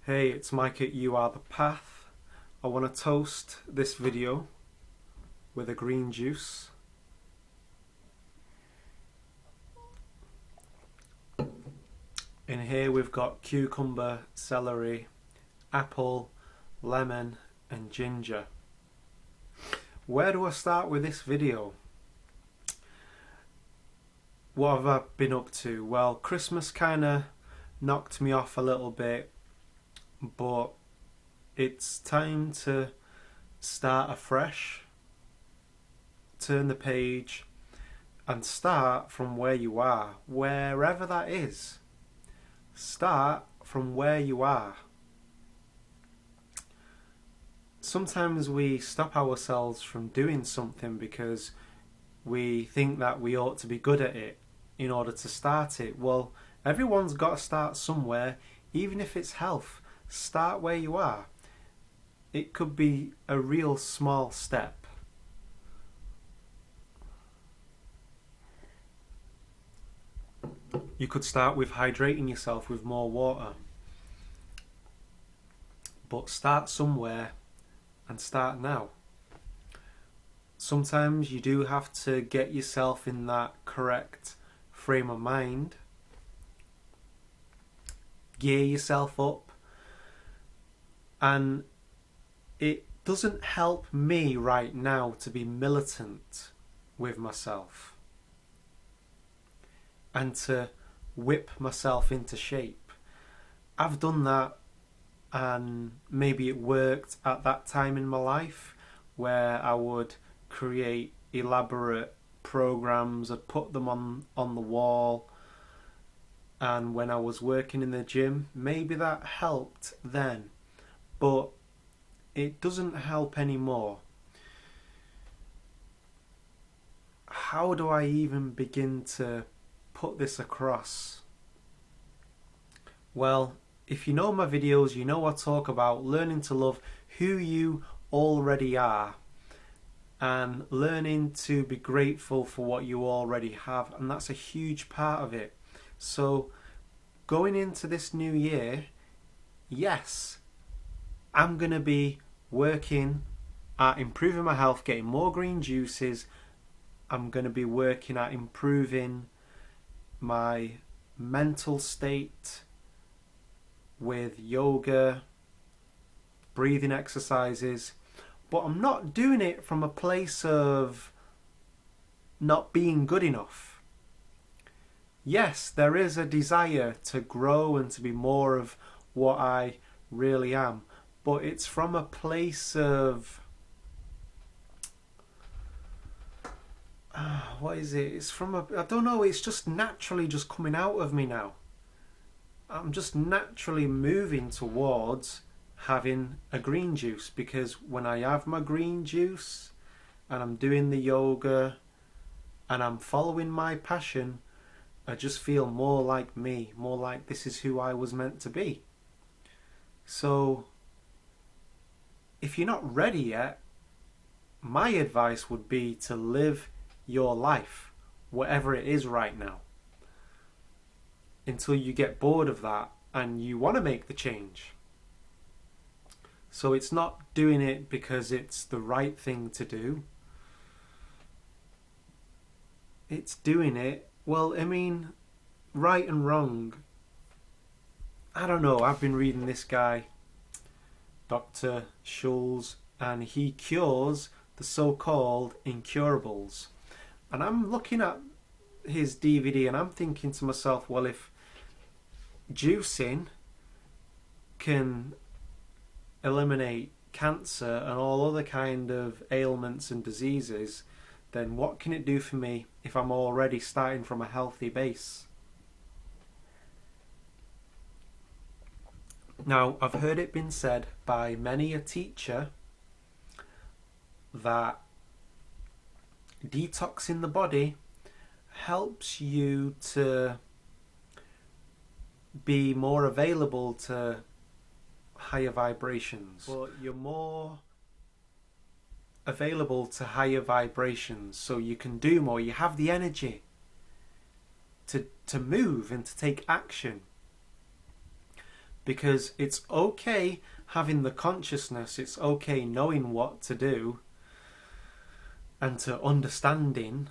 Hey, it's Mike at You Are The Path. I want to toast this video with a green juice. In here we've got cucumber, celery, apple, lemon and ginger. Where do I start with this video? What have I been up to? Well, Christmas kind of knocked me off a little bit, but it's time to start afresh, turn the page and start from where you are, wherever that is. Start from where you are. Sometimes we stop ourselves from doing something because we think that we ought to be good at it in order to start it. Well, everyone's got to start somewhere, even if it's health. Start where you are. It could be a real small step. You could start with hydrating yourself with more water. But start somewhere and start now. Sometimes you do have to get yourself in that correct frame of mind. Gear yourself up. And it doesn't help me right now to be militant with myself and to whip myself into shape. I've done that, and maybe it worked at that time in my life where I would create elaborate programs, I'd put them on the wall, and when I was working in the gym, maybe that helped then, but it doesn't help anymore. How do I even begin to put this across? Well, if you know my videos, you know I talk about learning to love who you already are and learning to be grateful for what you already have, and that's a huge part of it. So going into this new year, yes, I'm going to be working at improving my health, getting more green juices. I'm going to be working at improving my mental state with yoga, breathing exercises, but I'm not doing it from a place of not being good enough. Yes, there is a desire to grow and to be more of what I really am, but it's from a place of what is it? It's from I don't know, it's just naturally just coming out of me now. I'm just naturally moving towards having a green juice, because when I have my green juice and I'm doing the yoga and I'm following my passion, I just feel more like me, more like this is who I was meant to be. So if you're not ready yet, my advice would be to live your life, whatever it is right now, until you get bored of that and you want to make the change. So it's not doing it because it's the right thing to do. It's doing it, well, I mean, right and wrong, I don't know. I've been reading this guy, Dr. Scholl's, and he cures the so-called incurables. And I'm looking at his DVD and I'm thinking to myself, well, if juicing can eliminate cancer and all other kind of ailments and diseases, then what can it do for me if I'm already starting from a healthy base? Now, I've heard it been said by many a teacher that detoxing the body helps you to be more available to higher vibrations. But you're more available to higher vibrations, so you can do more. You have the energy to move and to take action. because it's okay having the consciousness, it's okay knowing what to do and to understanding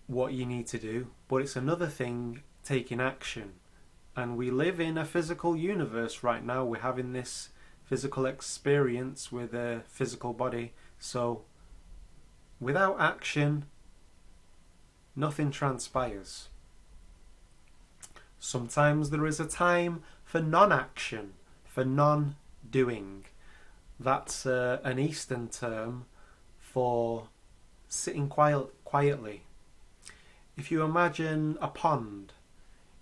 what you need to do, but it's another thing taking action. And we live in a physical universe right now. We're having this physical experience with a physical body. So without action, nothing transpires. Sometimes there is a time for non-action, for non-doing. That's an Eastern term for sitting quietly. If you imagine a pond,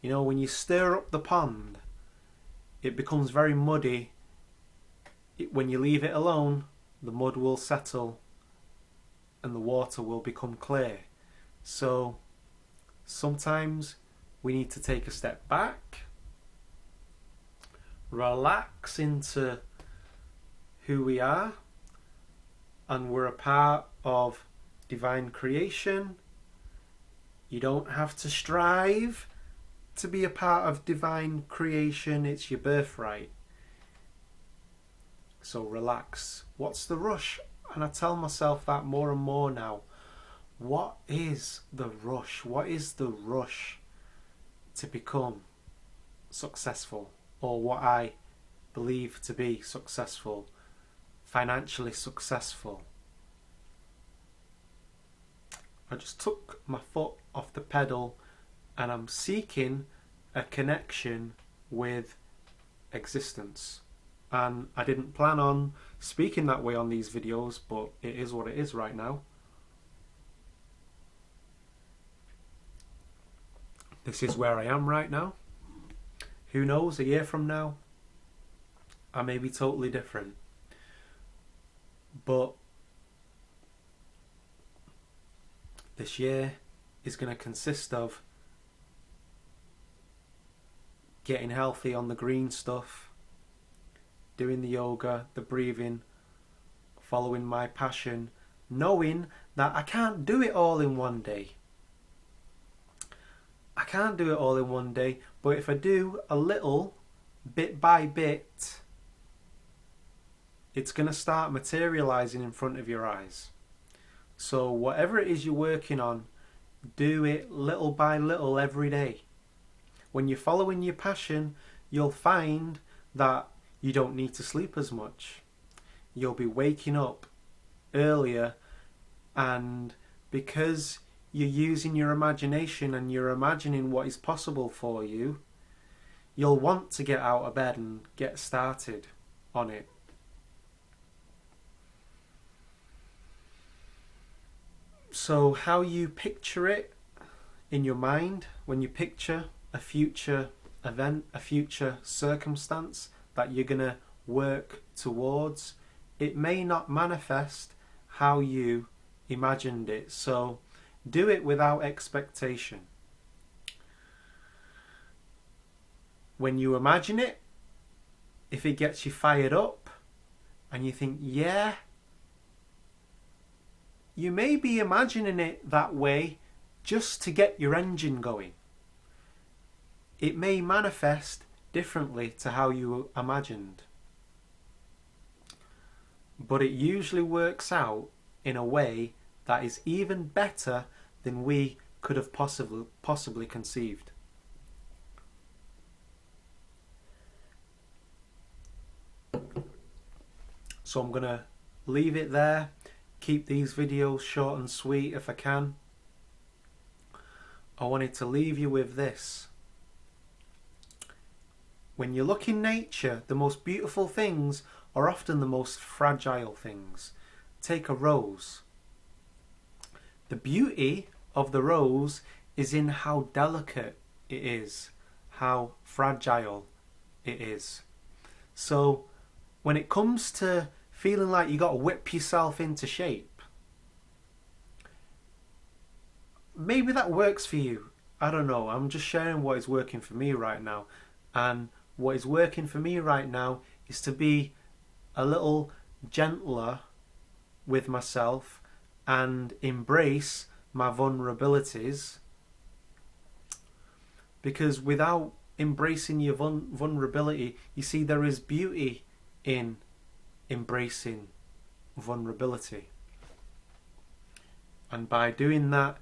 you know, when you stir up the pond, it becomes very muddy. When you leave it alone, the mud will settle and the water will become clear. So sometimes we need to take a step back, relax into who we are, and we're a part of divine creation. You don't have to strive to be a part of divine creation. It's your birthright. So relax. What's the rush? And I tell myself that more and more now. What is the rush? What is the rush to become successful, or what I believe to be successful, financially successful? I just took my foot off the pedal and I'm seeking a connection with existence. And I didn't plan on speaking that way on these videos, but it is what it is right now. This is where I am right now. Who knows, a year from now, I may be totally different. But this year is going to consist of getting healthy on the green stuff, doing the yoga, the breathing, following my passion, knowing that I can't do it all in one day. I can't do it all in one day, but if I do a little, bit by bit, it's going to start materializing in front of your eyes. So whatever it is you're working on, do it little by little every day. When you're following your passion, you'll find that you don't need to sleep as much. You'll be waking up earlier, and because you're using your imagination and you're imagining what is possible for you, you'll want to get out of bed and get started on it. So how you picture it in your mind, when you picture a future event, a future circumstance that you're going to work towards, it may not manifest how you imagined it. So do it without expectation. When you imagine it, if it gets you fired up and you think, yeah, you may be imagining it that way just to get your engine going. It may manifest differently to how you imagined. But it usually works out in a way that is even better than we could have possibly conceived. So I'm going to leave it there. Keep these videos short and sweet if I can. I wanted to leave you with this. When you look in nature, the most beautiful things are often the most fragile things. Take a rose. The beauty of the rose is in how delicate it is, how fragile it is. So when it comes to feeling like you got to whip yourself into shape, maybe that works for you. I don't know. I'm just sharing what is working for me right now. And what is working for me right now is to be a little gentler with myself and embrace my vulnerabilities. Because without embracing your vulnerability. You see, there is beauty in embracing vulnerability. And by doing that,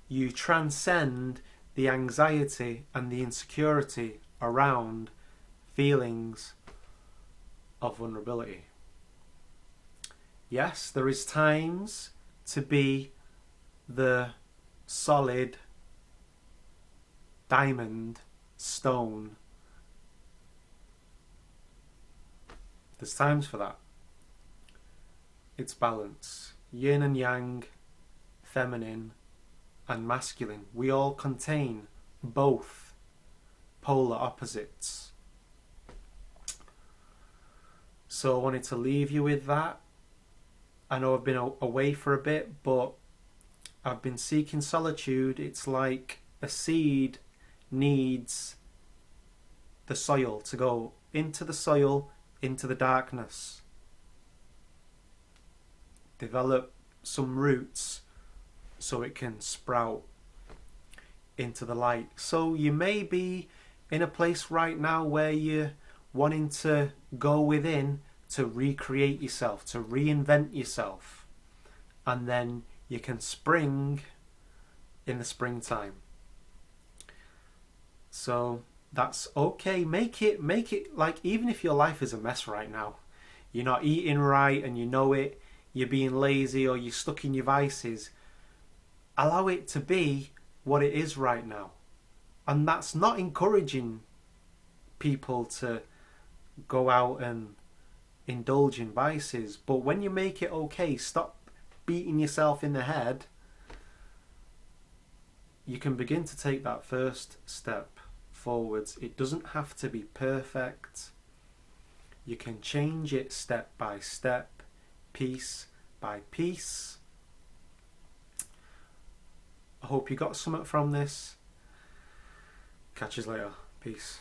you transcend the anxiety and the insecurity around feelings of vulnerability. Yes, there is times to be the solid diamond stone. There's times for that. It's balance. Yin and yang, feminine and masculine. We all contain both polar opposites. So I wanted to leave you with that. I know I've been away for a bit, but I've been seeking solitude. It's like a seed needs the soil to go into the soil, into the darkness, develop some roots so it can sprout into the light. So you may be in a place right now where you're wanting to go within to recreate yourself, to reinvent yourself, and then you can spring in the springtime. So that's okay. Make it like, even if your life is a mess right now, you're not eating right and you know it, you're being lazy or you're stuck in your vices, allow it to be what it is right now. And that's not encouraging people to go out and indulge in vices, but when you make it okay, stop beating yourself in the head, you can begin to take that first step forwards. It doesn't have to be perfect. You can change it step by step, piece by piece. I hope you got something from this. Catch you later. Peace.